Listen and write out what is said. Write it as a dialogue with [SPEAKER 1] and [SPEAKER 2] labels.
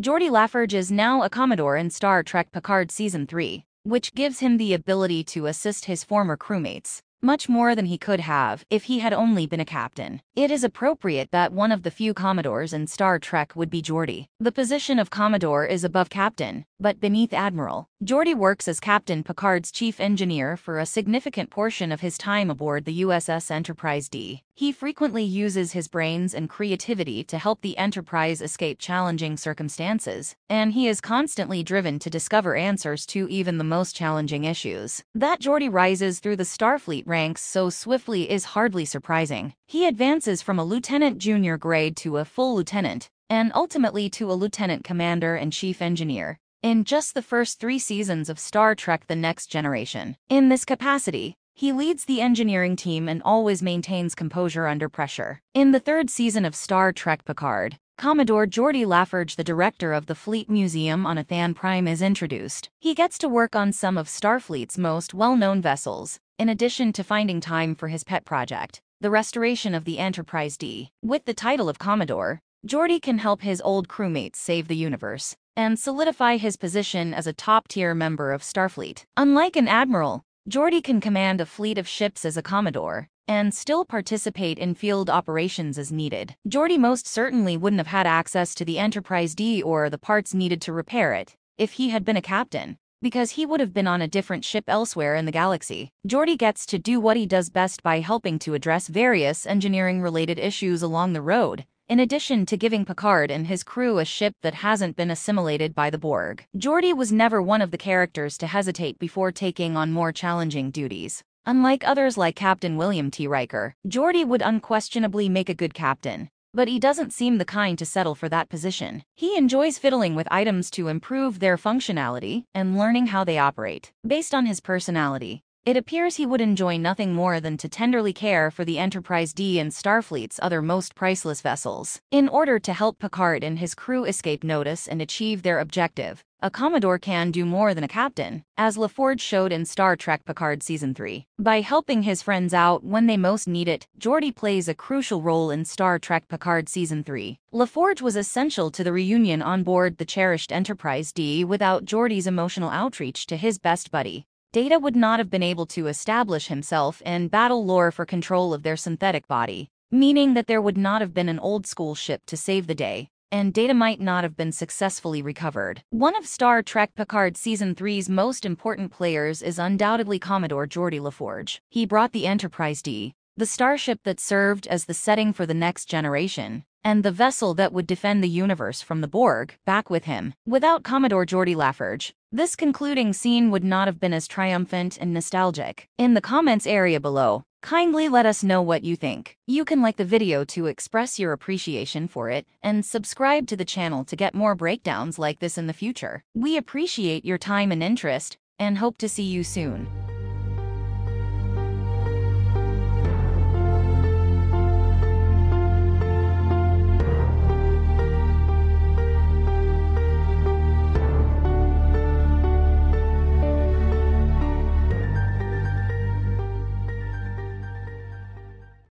[SPEAKER 1] Geordi LaForge is now a Commodore in Star Trek Picard Season 3, which gives him the ability to assist his former crewmates, much more than he could have if he had only been a captain. It is appropriate that one of the few Commodores in Star Trek would be Geordi. The position of Commodore is above captain, but beneath admiral. Geordi works as Captain Picard's chief engineer for a significant portion of his time aboard the USS Enterprise D. He frequently uses his brains and creativity to help the Enterprise escape challenging circumstances, and he is constantly driven to discover answers to even the most challenging issues. That Geordi rises through the Starfleet ranks so swiftly is hardly surprising. He advances from a lieutenant junior grade to a full lieutenant, and ultimately to a lieutenant commander and chief engineer, in just the first 3 seasons of Star Trek: The Next Generation. In this capacity, he leads the engineering team and always maintains composure under pressure. In the 3rd season of Star Trek Picard, Commodore Geordi LaForge, the director of the Fleet Museum on Athan Prime, is introduced. He gets to work on some of Starfleet's most well-known vessels, in addition to finding time for his pet project, the restoration of the Enterprise D. With the title of Commodore, Geordi can help his old crewmates save the universe and solidify his position as a top-tier member of Starfleet. Unlike an admiral, Geordi can command a fleet of ships as a Commodore and still participate in field operations as needed. Geordi most certainly wouldn't have had access to the Enterprise D or the parts needed to repair it if he had been a captain, because he would have been on a different ship elsewhere in the galaxy. Geordi gets to do what he does best by helping to address various engineering-related issues along the road, in addition to giving Picard and his crew a ship that hasn't been assimilated by the Borg. Geordi was never one of the characters to hesitate before taking on more challenging duties. Unlike others like Captain William T. Riker, Geordi would unquestionably make a good captain, but he doesn't seem the kind to settle for that position. He enjoys fiddling with items to improve their functionality and learning how they operate. Based on his personality, it appears he would enjoy nothing more than to tenderly care for the Enterprise D and Starfleet's other most priceless vessels. In order to help Picard and his crew escape notice and achieve their objective, a Commodore can do more than a captain, as LaForge showed in Star Trek Picard Season 3. By helping his friends out when they most need it, Geordi plays a crucial role in Star Trek Picard Season 3. LaForge was essential to the reunion on board the cherished Enterprise D. Without Geordi's emotional outreach to his best buddy, Data would not have been able to establish himself and battle lore for control of their synthetic body, meaning that there would not have been an old-school ship to save the day, and Data might not have been successfully recovered. One of Star Trek Picard Season 3's most important players is undoubtedly Commodore Geordi LaForge. He brought the Enterprise D, the starship that served as the setting for the Next Generation, and the vessel that would defend the universe from the Borg, back with him. Without Commodore Geordi LaForge, this concluding scene would not have been as triumphant and nostalgic. In the comments area below, kindly let us know what you think. You can like the video to express your appreciation for it, and subscribe to the channel to get more breakdowns like this in the future. We appreciate your time and interest, and hope to see you soon.